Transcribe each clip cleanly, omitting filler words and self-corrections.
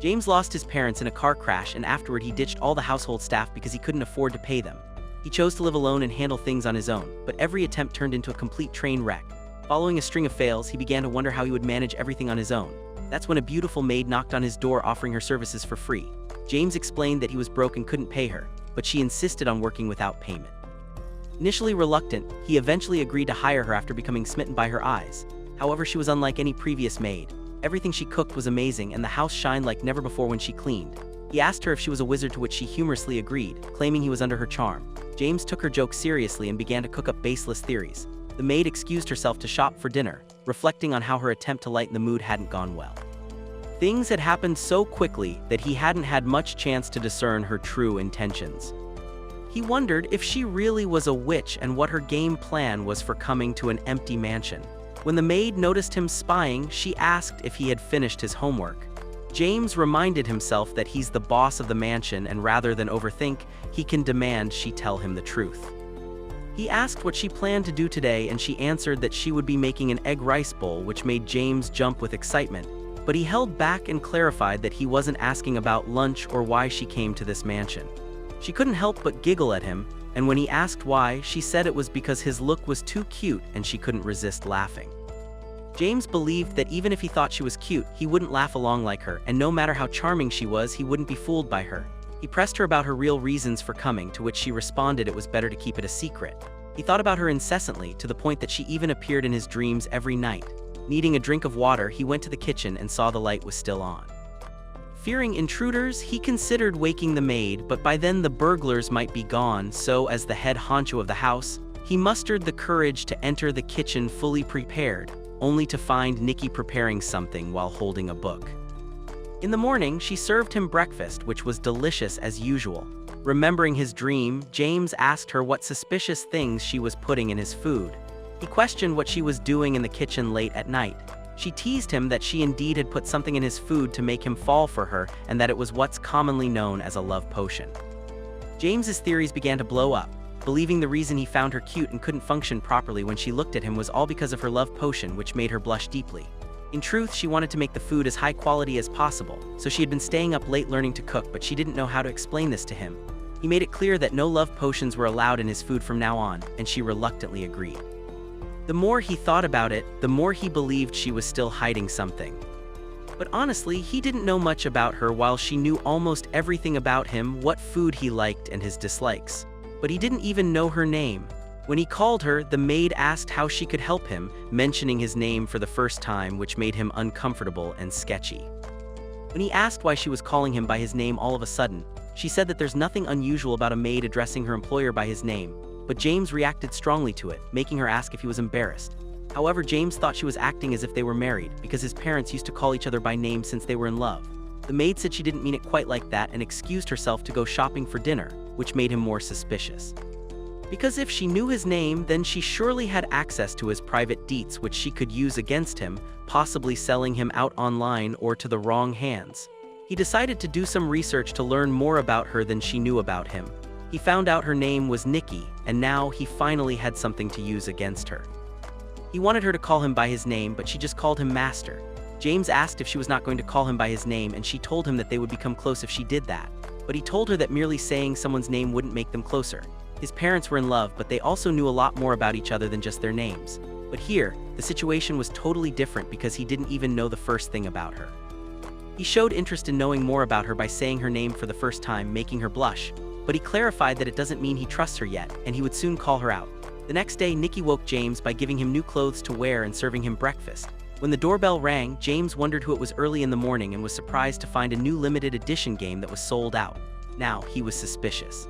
James lost his parents in a car crash, and afterward he ditched all the household staff because he couldn't afford to pay them. He chose to live alone and handle things on his own, but every attempt turned into a complete train wreck. Following a string of fails, he began to wonder how he would manage everything on his own. That's when a beautiful maid knocked on his door offering her services for free. James explained that he was broke and couldn't pay her, but she insisted on working without payment. Initially reluctant, he eventually agreed to hire her after becoming smitten by her eyes. However, she was unlike any previous maid. Everything she cooked was amazing, and the house shined like never before when she cleaned. He asked her if she was a wizard, to which she humorously agreed, claiming he was under her charm. James took her joke seriously and began to cook up baseless theories. The maid excused herself to shop for dinner, reflecting on how her attempt to lighten the mood hadn't gone well. Things had happened so quickly that he hadn't had much chance to discern her true intentions. He wondered if she really was a witch and what her game plan was for coming to an empty mansion. When the maid noticed him spying, she asked if he had finished his homework. James reminded himself that he's the boss of the mansion, and rather than overthink, he can demand she tell him the truth. He asked what she planned to do today, and she answered that she would be making an egg rice bowl, which made James jump with excitement. But he held back and clarified that he wasn't asking about lunch or why she came to this mansion. She couldn't help but giggle at him, and when he asked why, she said it was because his look was too cute and she couldn't resist laughing. James believed that even if he thought she was cute, he wouldn't laugh along like her, and no matter how charming she was, he wouldn't be fooled by her. He pressed her about her real reasons for coming, to which she responded it was better to keep it a secret. He thought about her incessantly, to the point that she even appeared in his dreams every night. Needing a drink of water, he went to the kitchen and saw the light was still on. Fearing intruders, he considered waking the maid, but by then the burglars might be gone, so as the head honcho of the house, he mustered the courage to enter the kitchen fully prepared, only to find Nikki preparing something while holding a book. In the morning, she served him breakfast, which was delicious as usual. Remembering his dream, James asked her what suspicious things she was putting in his food. He questioned what she was doing in the kitchen late at night. She teased him that she indeed had put something in his food to make him fall for her, and that it was what's commonly known as a love potion. James's theories began to blow up, believing the reason he found her cute and couldn't function properly when she looked at him was all because of her love potion, which made her blush deeply. In truth, she wanted to make the food as high quality as possible, so she had been staying up late learning to cook, but she didn't know how to explain this to him. He made it clear that no love potions were allowed in his food from now on, and she reluctantly agreed. The more he thought about it, the more he believed she was still hiding something. But honestly, he didn't know much about her, while she knew almost everything about him, what food he liked and his dislikes. But he didn't even know her name. When he called her, the maid asked how she could help him, mentioning his name for the first time, which made him uncomfortable and sketchy. When he asked why she was calling him by his name all of a sudden, she said that there's nothing unusual about a maid addressing her employer by his name, but James reacted strongly to it, making her ask if he was embarrassed. However, James thought she was acting as if they were married, because his parents used to call each other by name since they were in love. The maid said she didn't mean it quite like that and excused herself to go shopping for dinner, which made him more suspicious. Because if she knew his name, then she surely had access to his private deets, which she could use against him, possibly selling him out online or to the wrong hands. He decided to do some research to learn more about her than she knew about him. He found out her name was Nikki, and now he finally had something to use against her. He wanted her to call him by his name, but she just called him Master. James asked if she was not going to call him by his name, and she told him that they would become close if she did that. But he told her that merely saying someone's name wouldn't make them closer. His parents were in love, but they also knew a lot more about each other than just their names. But here, the situation was totally different because he didn't even know the first thing about her. He showed interest in knowing more about her by saying her name for the first time, making her blush. But he clarified that it doesn't mean he trusts her yet, and he would soon call her out. The next day, Nikki woke James by giving him new clothes to wear and serving him breakfast. When the doorbell rang, James wondered who it was early in the morning and was surprised to find a new limited edition game that was sold out. Now, he was suspicious.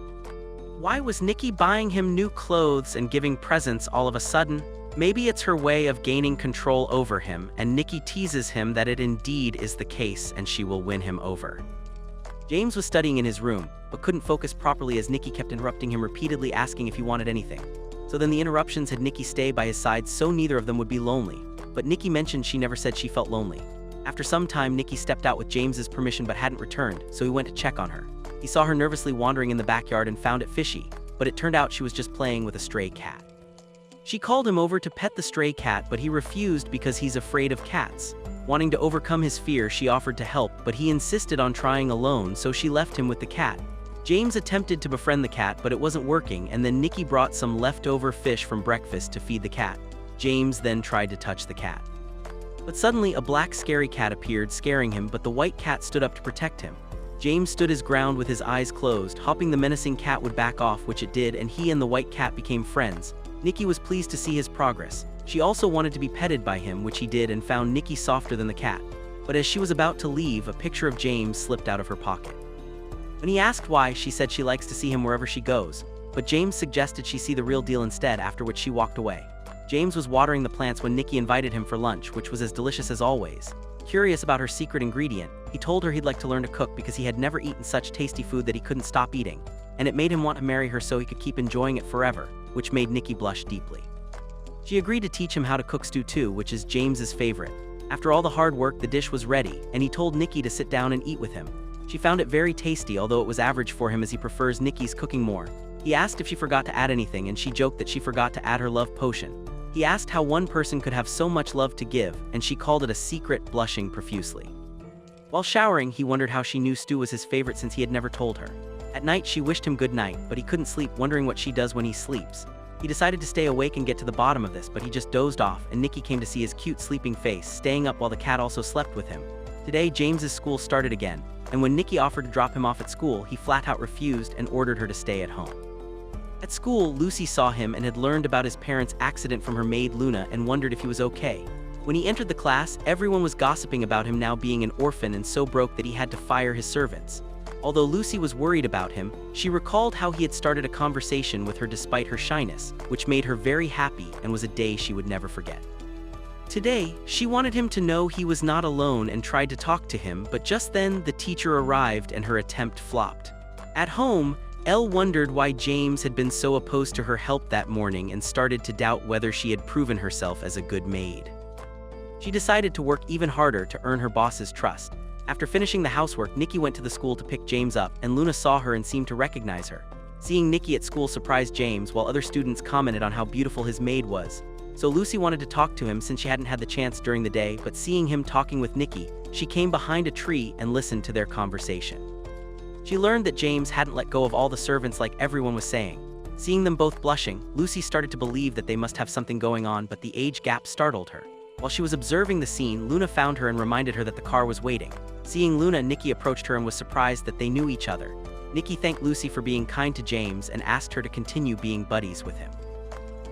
Why was Nikki buying him new clothes and giving presents all of a sudden? Maybe it's her way of gaining control over him, and Nikki teases him that it indeed is the case and she will win him over. James was studying in his room, but couldn't focus properly as Nikki kept interrupting him, repeatedly asking if he wanted anything. So then the interruptions had Nikki stay by his side so neither of them would be lonely. But Nikki mentioned she never said she felt lonely. After some time, Nikki stepped out with James's permission but hadn't returned, so he went to check on her. He saw her nervously wandering in the backyard and found it fishy, but it turned out she was just playing with a stray cat. She called him over to pet the stray cat, but he refused because he's afraid of cats. Wanting to overcome his fear, she offered to help, but he insisted on trying alone, so she left him with the cat. James attempted to befriend the cat, but it wasn't working, and then Nikki brought some leftover fish from breakfast to feed the cat. James then tried to touch the cat. But suddenly a black scary cat appeared, scaring him, but the white cat stood up to protect him. James stood his ground with his eyes closed, hoping the menacing cat would back off, which it did, and he and the white cat became friends. Nikki was pleased to see his progress. She also wanted to be petted by him, which he did, and found Nikki softer than the cat. But as she was about to leave, a picture of James slipped out of her pocket. When he asked why, she said she likes to see him wherever she goes, but James suggested she see the real deal instead, after which she walked away. James was watering the plants when Nikki invited him for lunch, which was as delicious as always. Curious about her secret ingredient, he told her he'd like to learn to cook because he had never eaten such tasty food that he couldn't stop eating, and it made him want to marry her so he could keep enjoying it forever, which made Nikki blush deeply. She agreed to teach him how to cook stew too, which is James's favorite. After all the hard work, the dish was ready, and he told Nikki to sit down and eat with him. She found it very tasty, although it was average for him as he prefers Nikki's cooking more. He asked if she forgot to add anything, and she joked that she forgot to add her love potion. He asked how one person could have so much love to give, and she called it a secret, blushing profusely. While showering, he wondered how she knew stew was his favorite since he had never told her. At night, she wished him good night, but he couldn't sleep, wondering what she does when he sleeps. He decided to stay awake and get to the bottom of this, but he just dozed off, and Nikki came to see his cute sleeping face, staying up while the cat also slept with him. Today, James's school started again, and when Nikki offered to drop him off at school, he flat out refused and ordered her to stay at home. At school, Luci saw him and had learned about his parents' accident from her maid Luna and wondered if he was okay. When he entered the class, everyone was gossiping about him now being an orphan and so broke that he had to fire his servants. Although Luci was worried about him, she recalled how he had started a conversation with her despite her shyness, which made her very happy and was a day she would never forget. Today, she wanted him to know he was not alone and tried to talk to him, but just then the teacher arrived and her attempt flopped. At home, Elle wondered why James had been so opposed to her help that morning and started to doubt whether she had proven herself as a good maid. She decided to work even harder to earn her boss's trust. After finishing the housework, Nikki went to the school to pick James up, and Luna saw her and seemed to recognize her. Seeing Nikki at school surprised James, while other students commented on how beautiful his maid was. So Luci wanted to talk to him since she hadn't had the chance during the day, but seeing him talking with Nikki, she came behind a tree and listened to their conversation. She learned that James hadn't let go of all the servants like everyone was saying. Seeing them both blushing, Luci started to believe that they must have something going on, but the age gap startled her. While she was observing the scene, Luna found her and reminded her that the car was waiting. Seeing Luna, Nikki approached her and was surprised that they knew each other. Nikki thanked Luci for being kind to James and asked her to continue being buddies with him.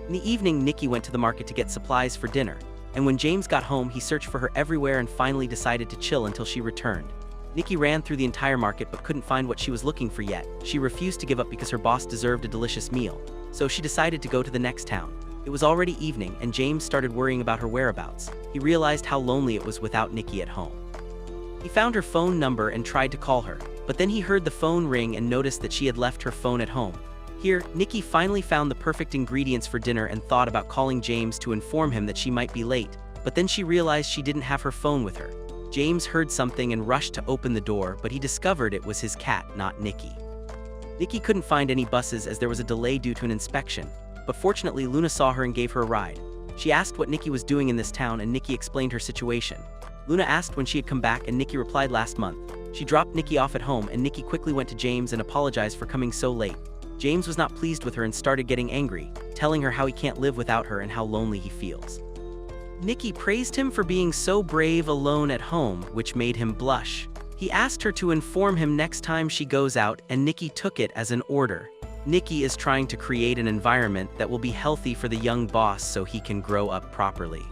In the evening, Nikki went to the market to get supplies for dinner, and when James got home, he searched for her everywhere and finally decided to chill until she returned. Nikki ran through the entire market but couldn't find what she was looking for yet. She refused to give up because her boss deserved a delicious meal, so she decided to go to the next town. It was already evening, and James started worrying about her whereabouts. He realized how lonely it was without Nikki at home. He found her phone number and tried to call her, but then he heard the phone ring and noticed that she had left her phone at home. Here, Nikki finally found the perfect ingredients for dinner and thought about calling James to inform him that she might be late, but then she realized she didn't have her phone with her. James heard something and rushed to open the door, but he discovered it was his cat, not Nikki. Nikki couldn't find any buses as there was a delay due to an inspection, but fortunately Luna saw her and gave her a ride. She asked what Nikki was doing in this town, and Nikki explained her situation. Luna asked when she had come back, and Nikki replied last month. She dropped Nikki off at home, and Nikki quickly went to James and apologized for coming so late. James was not pleased with her and started getting angry, telling her how he can't live without her and how lonely he feels. Nikki praised him for being so brave alone at home, which made him blush. He asked her to inform him next time she goes out, and Nikki took it as an order. Nikki is trying to create an environment that will be healthy for the young boss so he can grow up properly.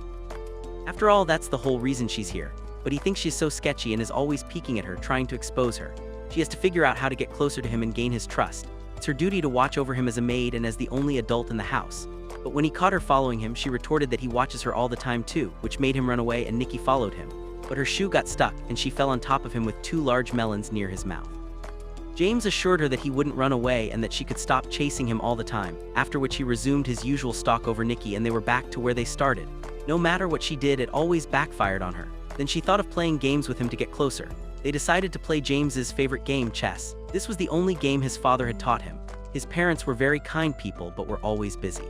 After all, that's the whole reason she's here, but he thinks she's so sketchy and is always peeking at her, trying to expose her. She has to figure out how to get closer to him and gain his trust. It's her duty to watch over him as a maid and as the only adult in the house. But when he caught her following him, she retorted that he watches her all the time too, which made him run away, and Nikki followed him. But her shoe got stuck, and she fell on top of him with 2 large melons near his mouth. James assured her that he wouldn't run away and that she could stop chasing him all the time, after which he resumed his usual stalk over Nikki, and they were back to where they started. No matter what she did, it always backfired on her. Then she thought of playing games with him to get closer. They decided to play James's favorite game, chess. This was the only game his father had taught him. His parents were very kind people but were always busy.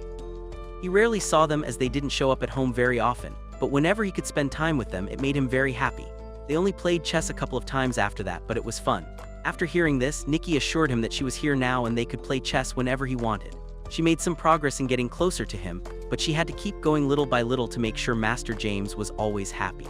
He rarely saw them as they didn't show up at home very often, but whenever he could spend time with them, it made him very happy. They only played chess a couple of times after that, but it was fun. After hearing this, Nikki assured him that she was here now and they could play chess whenever he wanted. She made some progress in getting closer to him, but she had to keep going little by little to make sure Master James was always happy.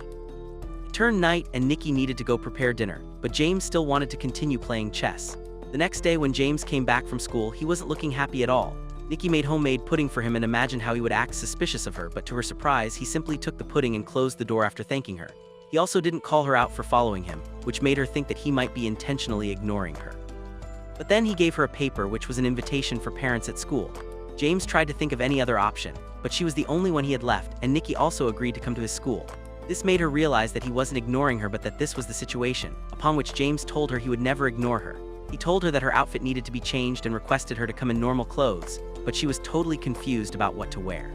It turned night and Nikki needed to go prepare dinner, but James still wanted to continue playing chess. The next day when James came back from school, he wasn't looking happy at all. Nikki made homemade pudding for him and imagined how he would act suspicious of her, but to her surprise, he simply took the pudding and closed the door after thanking her. He also didn't call her out for following him, which made her think that he might be intentionally ignoring her. But then he gave her a paper which was an invitation for parents at school. James tried to think of any other option, but she was the only one he had left, and Nikki also agreed to come to his school. This made her realize that he wasn't ignoring her but that this was the situation, upon which James told her he would never ignore her. He told her that her outfit needed to be changed and requested her to come in normal clothes, but she was totally confused about what to wear.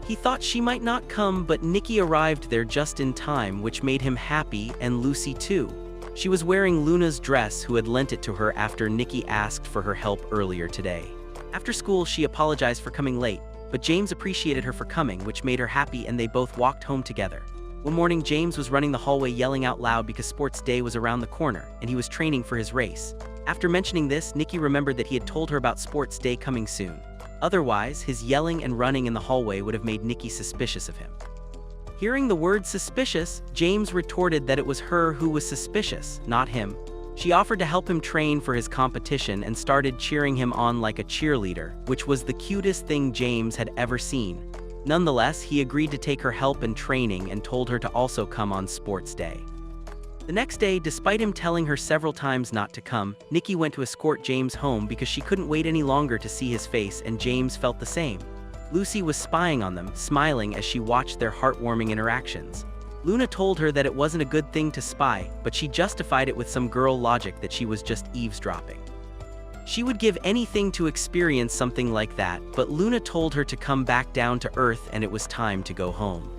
He thought she might not come, but Nikki arrived there just in time, which made him happy, and Luci too. She was wearing Luna's dress, who had lent it to her after Nikki asked for her help earlier today. After school, she apologized for coming late, but James appreciated her for coming, which made her happy, and they both walked home together. One morning, James was running the hallway yelling out loud because sports day was around the corner, and he was training for his race. After mentioning this, Nikki remembered that he had told her about sports day coming soon. Otherwise, his yelling and running in the hallway would have made Nikki suspicious of him. Hearing the word suspicious, James retorted that it was her who was suspicious, not him. She offered to help him train for his competition and started cheering him on like a cheerleader, which was the cutest thing James had ever seen. Nonetheless, he agreed to take her help in training and told her to also come on sports day. The next day, despite him telling her several times not to come, Nikki went to escort James home because she couldn't wait any longer to see his face, and James felt the same. Luci was spying on them, smiling as she watched their heartwarming interactions. Luna told her that it wasn't a good thing to spy, but she justified it with some girl logic that she was just eavesdropping. She would give anything to experience something like that, but Luna told her to come back down to earth and it was time to go home.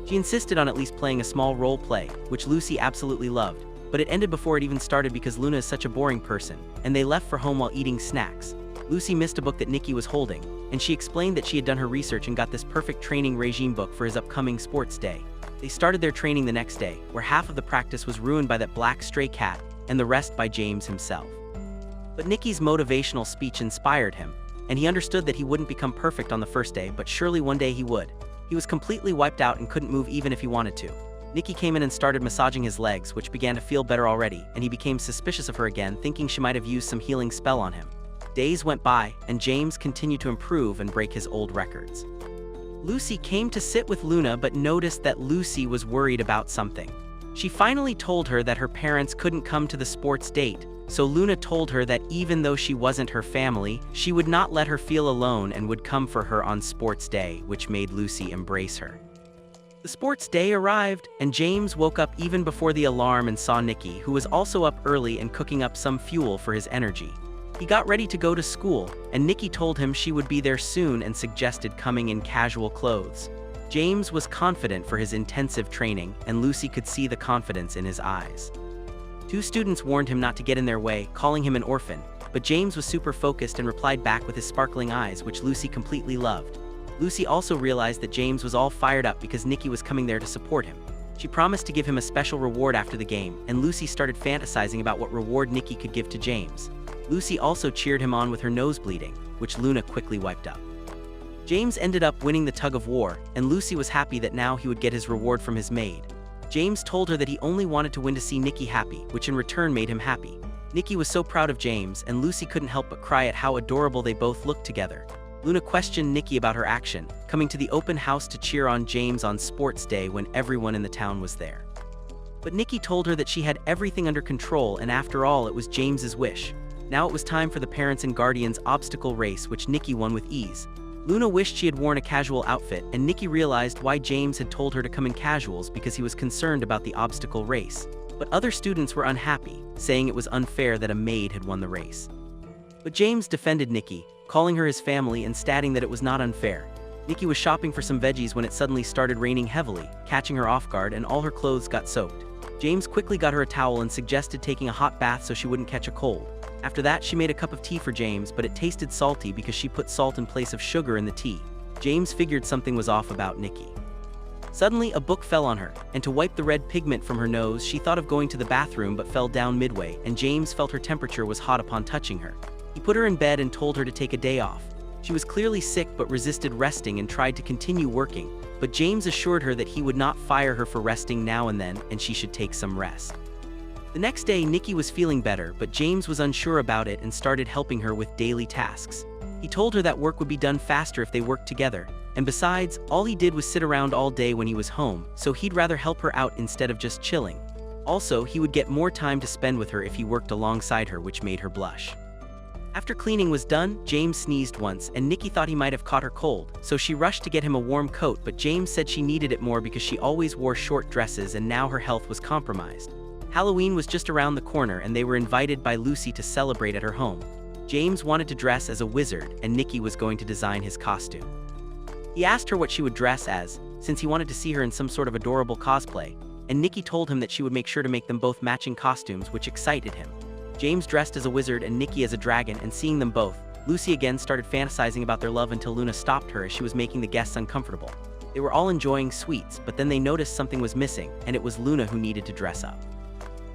She insisted on at least playing a small role play, which Luci absolutely loved, but it ended before it even started because Luna is such a boring person, and they left for home while eating snacks. Luci missed a book that Nikki was holding, and she explained that she had done her research and got this perfect training regime book for his upcoming sports day. They started their training the next day, where half of the practice was ruined by that black stray cat, and the rest by James himself. But Nikki's motivational speech inspired him, and he understood that he wouldn't become perfect on the first day, but surely one day he would. He was completely wiped out and couldn't move even if he wanted to. Nikki came in and started massaging his legs, which began to feel better already, and he became suspicious of her again, thinking she might have used some healing spell on him. Days went by, and James continued to improve and break his old records. Luci came to sit with Luna but noticed that Luci was worried about something. She finally told her that her parents couldn't come to the sports date, so Luna told her that even though she wasn't her family, she would not let her feel alone and would come for her on sports day, which made Luci embrace her. The sports day arrived, and James woke up even before the alarm and saw Nikki, who was also up early and cooking up some fuel for his energy. He got ready to go to school, and Nikki told him she would be there soon and suggested coming in casual clothes. James was confident for his intensive training, and Luci could see the confidence in his eyes. Two students warned him not to get in their way, calling him an orphan, but James was super focused and replied back with his sparkling eyes, which Luci completely loved. Luci also realized that James was all fired up because Nikki was coming there to support him. She promised to give him a special reward after the game, and Luci started fantasizing about what reward Nikki could give to James. Luci also cheered him on with her nose bleeding, which Luna quickly wiped up. James ended up winning the tug of war, and Luci was happy that now he would get his reward from his maid. James told her that he only wanted to win to see Nikki happy, which in return made him happy. Nikki was so proud of James, and Luci couldn't help but cry at how adorable they both looked together. Luna questioned Nikki about her action, coming to the open house to cheer on James on sports day when everyone in the town was there. But Nikki told her that she had everything under control, and after all, it was James's wish. Now it was time for the parents and guardians obstacle race, which Nikki won with ease. Luna wished she had worn a casual outfit, and Nikki realized why James had told her to come in casuals because he was concerned about the obstacle race. But other students were unhappy, saying it was unfair that a maid had won the race. But James defended Nikki, calling her his family and stating that it was not unfair. Nikki was shopping for some veggies when it suddenly started raining heavily, catching her off guard, and all her clothes got soaked. James quickly got her a towel and suggested taking a hot bath so she wouldn't catch a cold. After that, she made a cup of tea for James, but it tasted salty because she put salt in place of sugar in the tea. James figured something was off about Nikki. Suddenly, a book fell on her, and to wipe the red pigment from her nose, she thought of going to the bathroom but fell down midway, and James felt her temperature was hot upon touching her. He put her in bed and told her to take a day off. She was clearly sick but resisted resting and tried to continue working, but James assured her that he would not fire her for resting now and then, and she should take some rest. The next day, Nikki was feeling better, but James was unsure about it and started helping her with daily tasks. He told her that work would be done faster if they worked together, and besides, all he did was sit around all day when he was home, so he'd rather help her out instead of just chilling. Also, he would get more time to spend with her if he worked alongside her, which made her blush. After cleaning was done, James sneezed once, and Nikki thought he might have caught her cold, so she rushed to get him a warm coat, but James said she needed it more because she always wore short dresses and now her health was compromised. Halloween was just around the corner and they were invited by Luci to celebrate at her home. James wanted to dress as a wizard, and Nikki was going to design his costume. He asked her what she would dress as, since he wanted to see her in some sort of adorable cosplay, and Nikki told him that she would make sure to make them both matching costumes, which excited him. James dressed as a wizard and Nikki as a dragon, and seeing them both, Luci again started fantasizing about their love until Luna stopped her as she was making the guests uncomfortable. They were all enjoying sweets, but then they noticed something was missing, and it was Luna who needed to dress up.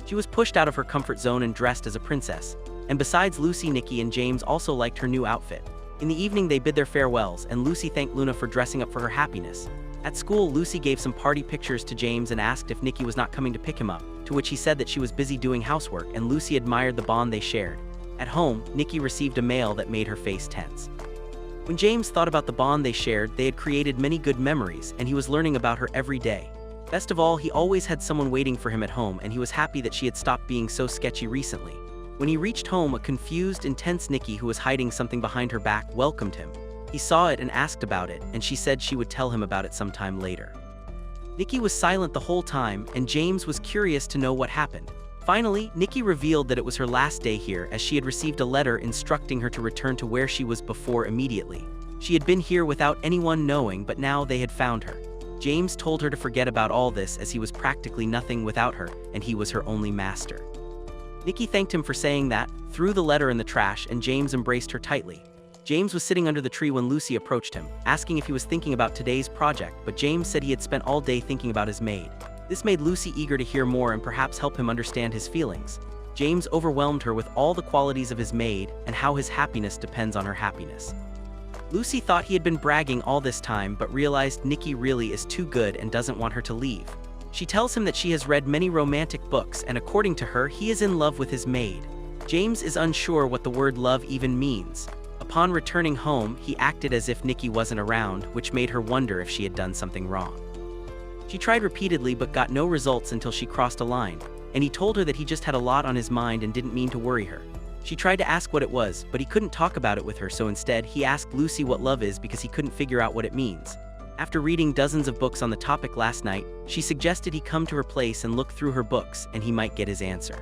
She was pushed out of her comfort zone and dressed as a princess, and besides Luci, Nikki and James also liked her new outfit. In the evening they bid their farewells, and Luci thanked Luna for dressing up for her happiness. At school, Luci gave some party pictures to James and asked if Nikki was not coming to pick him up, to which he said that she was busy doing housework, and Luci admired the bond they shared. At home, Nikki received a mail that made her face tense. When James thought about the bond they shared, they had created many good memories, and he was learning about her every day. Best of all, he always had someone waiting for him at home, and he was happy that she had stopped being so sketchy recently. When he reached home, a confused, intense Nikki who was hiding something behind her back welcomed him. He saw it and asked about it, and she said she would tell him about it sometime later. Nikki was silent the whole time, and James was curious to know what happened. Finally, Nikki revealed that it was her last day here, as she had received a letter instructing her to return to where she was before immediately. She had been here without anyone knowing, but now they had found her. James told her to forget about all this, as he was practically nothing without her, and he was her only master. Nikki thanked him for saying that, threw the letter in the trash, and James embraced her tightly. James was sitting under the tree when Luci approached him, asking if he was thinking about today's project, but James said he had spent all day thinking about his maid. This made Luci eager to hear more and perhaps help him understand his feelings. James overwhelmed her with all the qualities of his maid and how his happiness depends on her happiness. Luci thought he had been bragging all this time, but realized Nikki really is too good and doesn't want her to leave. She tells him that she has read many romantic books, and according to her, he is in love with his maid. James is unsure what the word love even means. Upon returning home, he acted as if Nikki wasn't around, which made her wonder if she had done something wrong. She tried repeatedly but got no results until she crossed a line, and he told her that he just had a lot on his mind and didn't mean to worry her. She tried to ask what it was, but he couldn't talk about it with her, so instead, he asked Luci what love is because he couldn't figure out what it means. After reading dozens of books on the topic last night, she suggested he come to her place and look through her books, and he might get his answer.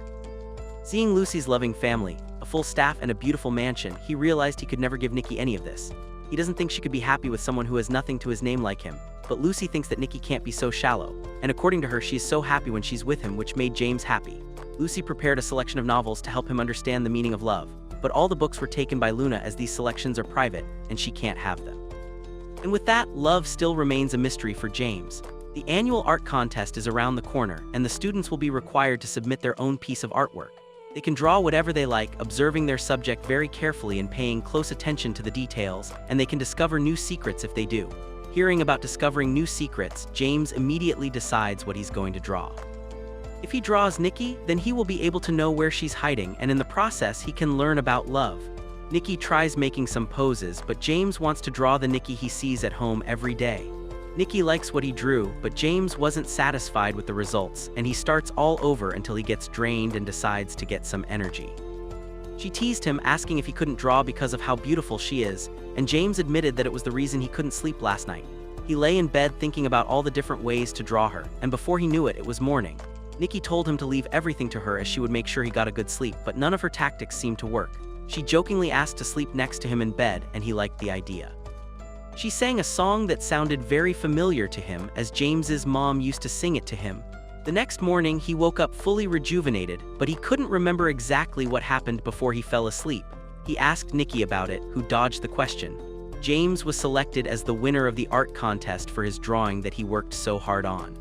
Seeing Luci's loving family, a full staff and a beautiful mansion, he realized he could never give Nikki any of this. He doesn't think she could be happy with someone who has nothing to his name like him, but Luci thinks that Nikki can't be so shallow, and according to her, she is so happy when she's with him, which made James happy. Luci prepared a selection of novels to help him understand the meaning of love, but all the books were taken by Luna as these selections are private, and she can't have them. And with that, love still remains a mystery for James. The annual art contest is around the corner, and the students will be required to submit their own piece of artwork. They can draw whatever they like, observing their subject very carefully and paying close attention to the details, and they can discover new secrets if they do. Hearing about discovering new secrets, James immediately decides what he's going to draw. If he draws Nikki, then he will be able to know where she's hiding, and in the process, he can learn about love. Nikki tries making some poses, but James wants to draw the Nikki he sees at home every day. Nikki likes what he drew, but James wasn't satisfied with the results, and he starts all over until he gets drained and decides to get some energy. She teased him, asking if he couldn't draw because of how beautiful she is, and James admitted that it was the reason he couldn't sleep last night. He lay in bed thinking about all the different ways to draw her, and before he knew it, it was morning. Nikki told him to leave everything to her as she would make sure he got a good sleep, but none of her tactics seemed to work. She jokingly asked to sleep next to him in bed, and he liked the idea. She sang a song that sounded very familiar to him, as James's mom used to sing it to him. The next morning, he woke up fully rejuvenated, but he couldn't remember exactly what happened before he fell asleep. He asked Nikki about it, who dodged the question. James was selected as the winner of the art contest for his drawing that he worked so hard on.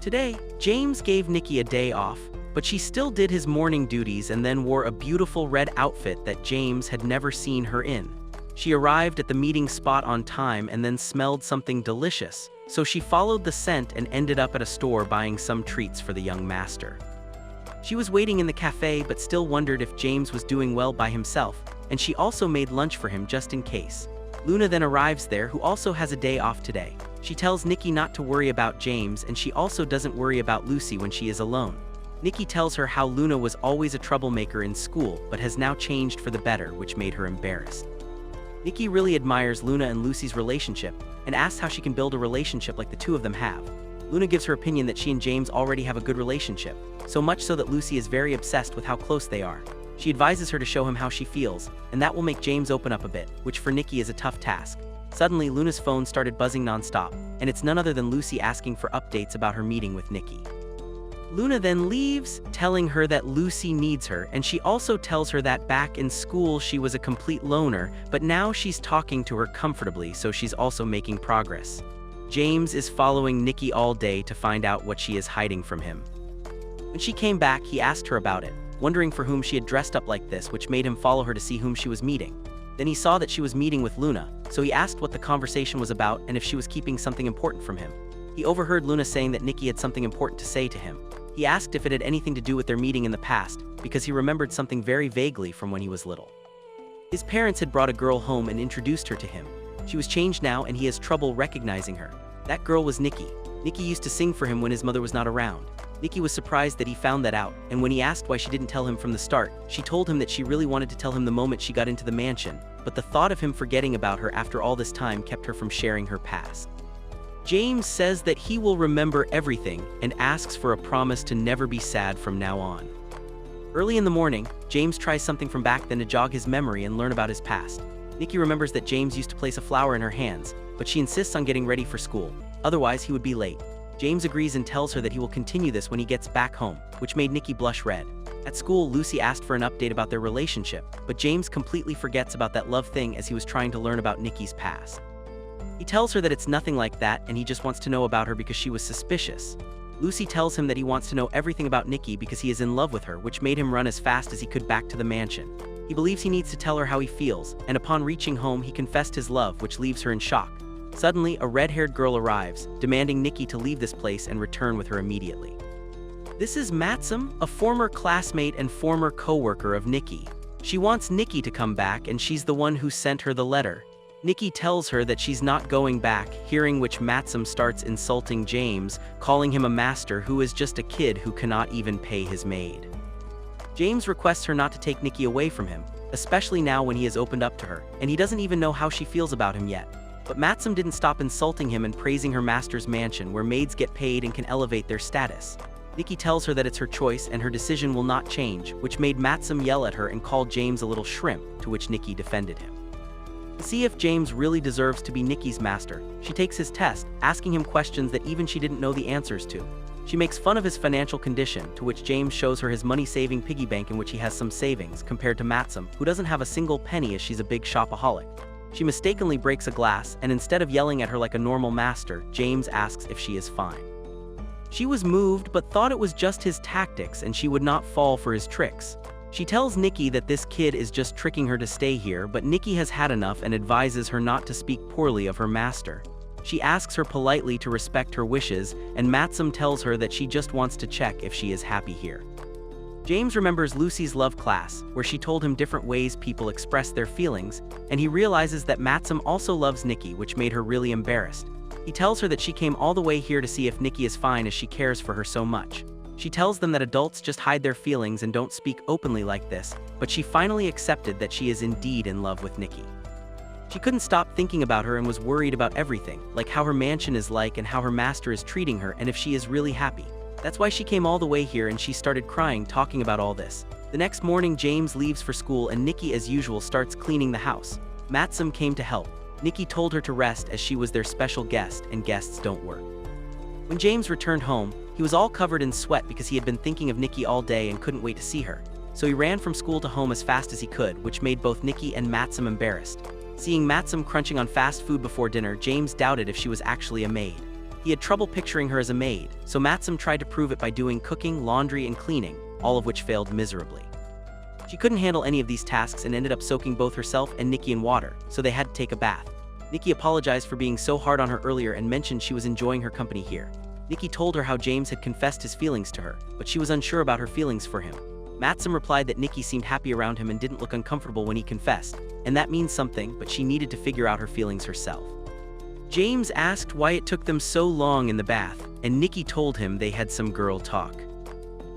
Today, James gave Nikki a day off, but she still did his morning duties and then wore a beautiful red outfit that James had never seen her in. She arrived at the meeting spot on time and then smelled something delicious, so she followed the scent and ended up at a store buying some treats for the young master. She was waiting in the cafe but still wondered if James was doing well by himself, and she also made lunch for him just in case. Luna then arrives there, who also has a day off today. She tells Nikki not to worry about James, and she also doesn't worry about Luci when she is alone. Nikki tells her how Luna was always a troublemaker in school but has now changed for the better, which made her embarrassed. Nikki really admires Luna and Luci's relationship and asks how she can build a relationship like the two of them have. Luna gives her opinion that she and James already have a good relationship, so much so that Luci is very obsessed with how close they are. She advises her to show him how she feels, and that will make James open up a bit, which for Nikki is a tough task. Suddenly, Luna's phone started buzzing non-stop, and it's none other than Luci asking for updates about her meeting with Nikki. Luna then leaves, telling her that Luci needs her, and she also tells her that back in school she was a complete loner, but now she's talking to her comfortably, so she's also making progress. James is following Nikki all day to find out what she is hiding from him. When she came back, he asked her about it, wondering for whom she had dressed up like this, which made him follow her to see whom she was meeting. Then he saw that she was meeting with Luna, so he asked what the conversation was about and if she was keeping something important from him. He overheard Luna saying that Nikki had something important to say to him. He asked if it had anything to do with their meeting in the past, because he remembered something very vaguely from when he was little. His parents had brought a girl home and introduced her to him. She was changed now and he has trouble recognizing her. That girl was Nikki. Nikki used to sing for him when his mother was not around. Nikki was surprised that he found that out, and when he asked why she didn't tell him from the start, she told him that she really wanted to tell him the moment she got into the mansion, but the thought of him forgetting about her after all this time kept her from sharing her past. James says that he will remember everything and asks for a promise to never be sad from now on. Early in the morning, James tries something from back then to jog his memory and learn about his past. Nikki remembers that James used to place a flower in her hands, but she insists on getting ready for school, otherwise he would be late. James agrees and tells her that he will continue this when he gets back home, which made Nikki blush red. At school, Luci asked for an update about their relationship, but James completely forgets about that love thing as he was trying to learn about Nikki's past. He tells her that it's nothing like that and he just wants to know about her because she was suspicious. Luci tells him that he wants to know everything about Nikki because he is in love with her, which made him run as fast as he could back to the mansion. He believes he needs to tell her how he feels, and upon reaching home he confessed his love, which leaves her in shock. Suddenly, a red-haired girl arrives, demanding Nikki to leave this place and return with her immediately. This is Matsum, a former classmate and former co-worker of Nikki. She wants Nikki to come back and she's the one who sent her the letter. Nikki tells her that she's not going back, hearing which Matsum starts insulting James, calling him a master who is just a kid who cannot even pay his maid. James requests her not to take Nikki away from him, especially now when he has opened up to her, and he doesn't even know how she feels about him yet. But Matsum didn't stop insulting him and praising her master's mansion where maids get paid and can elevate their status. Nikki tells her that it's her choice and her decision will not change, which made Matsum yell at her and call James a little shrimp, to which Nikki defended him. To see if James really deserves to be Nikki's master, she takes his test, asking him questions that even she didn't know the answers to. She makes fun of his financial condition, to which James shows her his money-saving piggy bank in which he has some savings, compared to Matsum, who doesn't have a single penny as she's a big shopaholic. She mistakenly breaks a glass, and instead of yelling at her like a normal master, James asks if she is fine. She was moved but thought it was just his tactics and she would not fall for his tricks. She tells Nikki that this kid is just tricking her to stay here, but Nikki has had enough and advises her not to speak poorly of her master. She asks her politely to respect her wishes, and Matsum tells her that she just wants to check if she is happy here. James remembers Luci's love class, where she told him different ways people express their feelings, and he realizes that Matsum also loves Nikki, which made her really embarrassed. He tells her that she came all the way here to see if Nikki is fine as she cares for her so much. She tells them that adults just hide their feelings and don't speak openly like this, but she finally accepted that she is indeed in love with Nikki. She couldn't stop thinking about her and was worried about everything, like how her mansion is like and how her master is treating her and if she is really happy. That's why she came all the way here and she started crying talking about all this. The next morning James leaves for school and Nikki as usual starts cleaning the house. Matsum came to help. Nikki told her to rest as she was their special guest and guests don't work. When James returned home, he was all covered in sweat because he had been thinking of Nikki all day and couldn't wait to see her. So he ran from school to home as fast as he could, which made both Nikki and Matsum embarrassed. Seeing Matsum crunching on fast food before dinner, James doubted if she was actually a maid. He had trouble picturing her as a maid, so Matsum tried to prove it by doing cooking, laundry, and cleaning, all of which failed miserably. She couldn't handle any of these tasks and ended up soaking both herself and Nikki in water, so they had to take a bath. Nikki apologized for being so hard on her earlier and mentioned she was enjoying her company here. Nikki told her how James had confessed his feelings to her, but she was unsure about her feelings for him. Matsum replied that Nikki seemed happy around him and didn't look uncomfortable when he confessed, and that means something, but she needed to figure out her feelings herself. James asked why it took them so long in the bath, and Nikki told him they had some girl talk.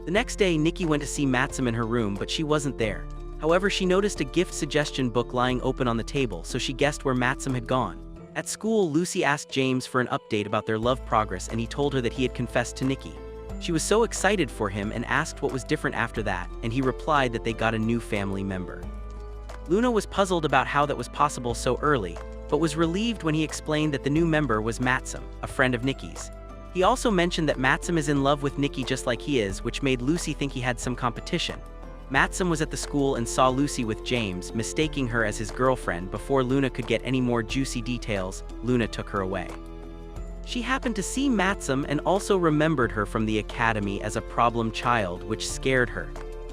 The next day, Nikki went to see Matsum in her room, but she wasn't there. However, she noticed a gift suggestion book lying open on the table, so she guessed where Matsum had gone. At school, Luci asked James for an update about their love progress, and he told her that he had confessed to Nikki. She was so excited for him and asked what was different after that, and he replied that they got a new family member. Luna was puzzled about how that was possible so early, but was relieved when he explained that the new member was Matsum, a friend of Nikki's. He also mentioned that Matsum is in love with Nikki just like he is, which made Luci think he had some competition. Matsum was at the school and saw Luci with James, mistaking her as his girlfriend. Before Luna could get any more juicy details, Luna took her away. She happened to see Matsum and also remembered her from the academy as a problem child, which scared her.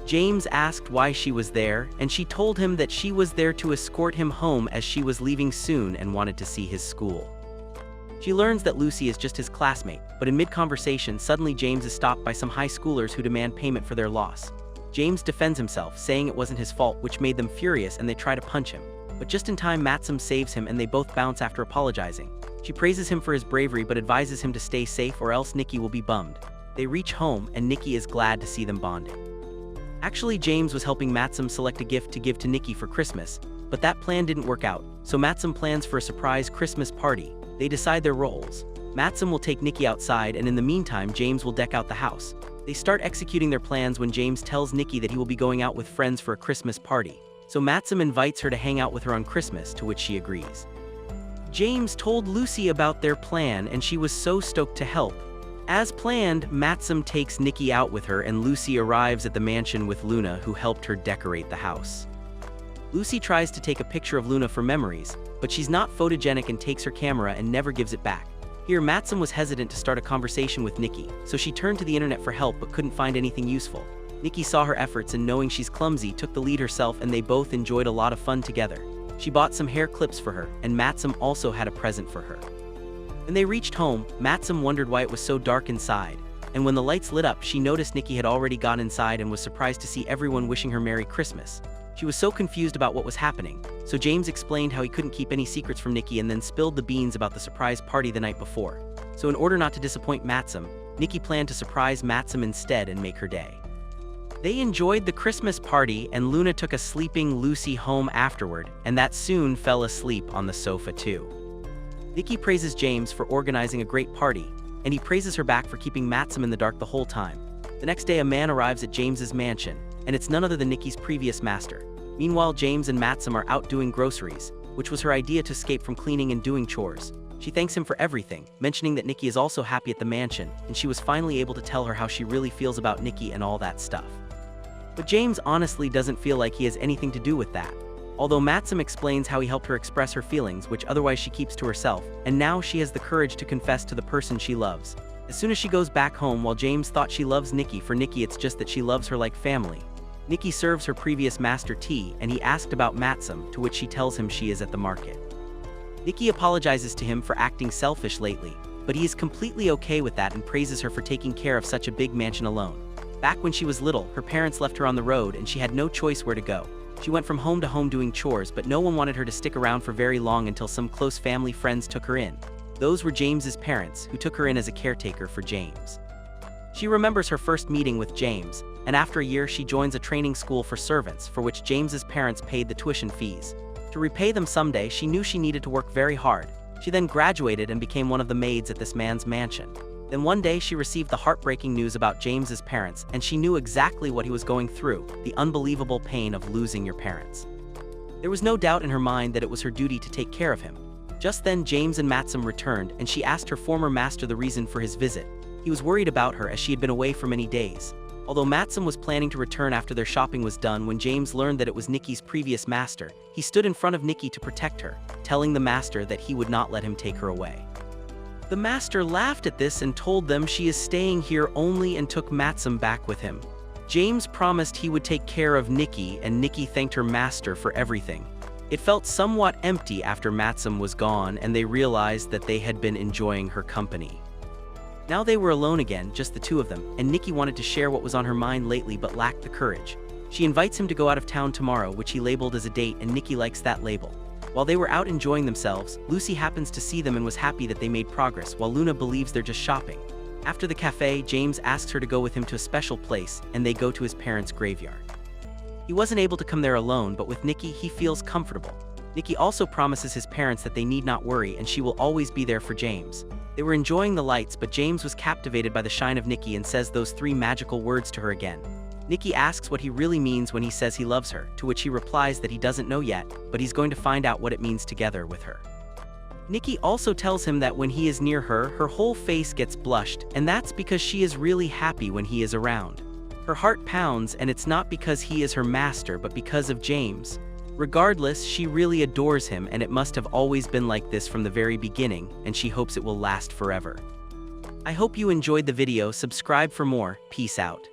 James asked why she was there, and she told him that she was there to escort him home as she was leaving soon and wanted to see his school. She learns that Luci is just his classmate, but in mid-conversation, suddenly James is stopped by some high schoolers who demand payment for their loss. James defends himself, saying it wasn't his fault, which made them furious and they try to punch him. But just in time, Matsum saves him and they both bounce after apologizing. She praises him for his bravery but advises him to stay safe or else Nikki will be bummed. They reach home and Nikki is glad to see them bonding. Actually, James was helping Matsum select a gift to give to Nikki for Christmas, but that plan didn't work out, so Matsum plans for a surprise Christmas party. They decide their roles. Matsum will take Nikki outside, and in the meantime, James will deck out the house. They start executing their plans when James tells Nikki that he will be going out with friends for a Christmas party, so Matsum invites her to hang out with her on Christmas, to which she agrees. James told Luci about their plan, and she was so stoked to help. As planned, Matsum takes Nikki out with her, and Luci arrives at the mansion with Luna, who helped her decorate the house. Luci tries to take a picture of Luna for memories, but she's not photogenic and takes her camera and never gives it back. Here, Matsum was hesitant to start a conversation with Nikki, so she turned to the internet for help but couldn't find anything useful. Nikki saw her efforts and, knowing she's clumsy, took the lead herself, and they both enjoyed a lot of fun together. She bought some hair clips for her, and Matsum also had a present for her. When they reached home, Matsum wondered why it was so dark inside, and when the lights lit up, she noticed Nikki had already gone inside and was surprised to see everyone wishing her Merry Christmas. She was so confused about what was happening, so James explained how he couldn't keep any secrets from Nikki and then spilled the beans about the surprise party the night before. So in order not to disappoint Matsum, Nikki planned to surprise Matsum instead and make her day. They enjoyed the Christmas party, and Luna took a sleeping Luci home afterward, and that soon fell asleep on the sofa too. Nikki praises James for organizing a great party, and he praises her back for keeping Matsum in the dark the whole time. The next day, a man arrives at James's mansion, and it's none other than Nikki's previous master. Meanwhile, James and Matsum are out doing groceries, which was her idea to escape from cleaning and doing chores. She thanks him for everything, mentioning that Nikki is also happy at the mansion, and she was finally able to tell her how she really feels about Nikki and all that stuff. But James honestly doesn't feel like he has anything to do with that. Although Matsum explains how he helped her express her feelings, which otherwise she keeps to herself, and now she has the courage to confess to the person she loves. As soon as she goes back home, while James thought she loves Nikki, for Nikki it's just that she loves her like family. Nikki serves her previous master tea, and he asked about Matsum, to which she tells him she is at the market. Nikki apologizes to him for acting selfish lately, but he is completely okay with that and praises her for taking care of such a big mansion alone. Back when she was little, her parents left her on the road and she had no choice where to go. She went from home to home doing chores, but no one wanted her to stick around for very long until some close family friends took her in. Those were James's parents, who took her in as a caretaker for James. She remembers her first meeting with James, and after a year she joins a training school for servants, for which James's parents paid the tuition fees. To repay them someday, she knew she needed to work very hard. She then graduated and became one of the maids at this man's mansion. Then one day she received the heartbreaking news about James's parents, and she knew exactly what he was going through, the unbelievable pain of losing your parents. There was no doubt in her mind that it was her duty to take care of him. Just then James and Matsum returned, and she asked her former master the reason for his visit. He was worried about her as she had been away for many days. Although Matsum was planning to return after their shopping was done, when James learned that it was Nikki's previous master, he stood in front of Nikki to protect her, telling the master that he would not let him take her away. The master laughed at this and told them she is staying here only and took Matsum back with him. James promised he would take care of Nikki, and Nikki thanked her master for everything. It felt somewhat empty after Matsum was gone, and they realized that they had been enjoying her company. Now they were alone again, just the two of them, and Nikki wanted to share what was on her mind lately but lacked the courage. She invites him to go out of town tomorrow, which he labeled as a date, and Nikki likes that label. While they were out enjoying themselves, Luci happens to see them and was happy that they made progress, while Luna believes they're just shopping. After the cafe, James asks her to go with him to a special place, and they go to his parents' graveyard. He wasn't able to come there alone, but with Nikki, he feels comfortable. Nikki also promises his parents that they need not worry and she will always be there for James. They were enjoying the lights, but James was captivated by the shine of Nikki and says those three magical words to her again. Nikki asks what he really means when he says he loves her, to which he replies that he doesn't know yet, but he's going to find out what it means together with her. Nikki also tells him that when he is near her, her whole face gets blushed, and that's because she is really happy when he is around. Her heart pounds, and it's not because he is her master, but because of James. Regardless, she really adores him, and it must have always been like this from the very beginning, and she hopes it will last forever. I hope you enjoyed the video. Subscribe for more. Peace out.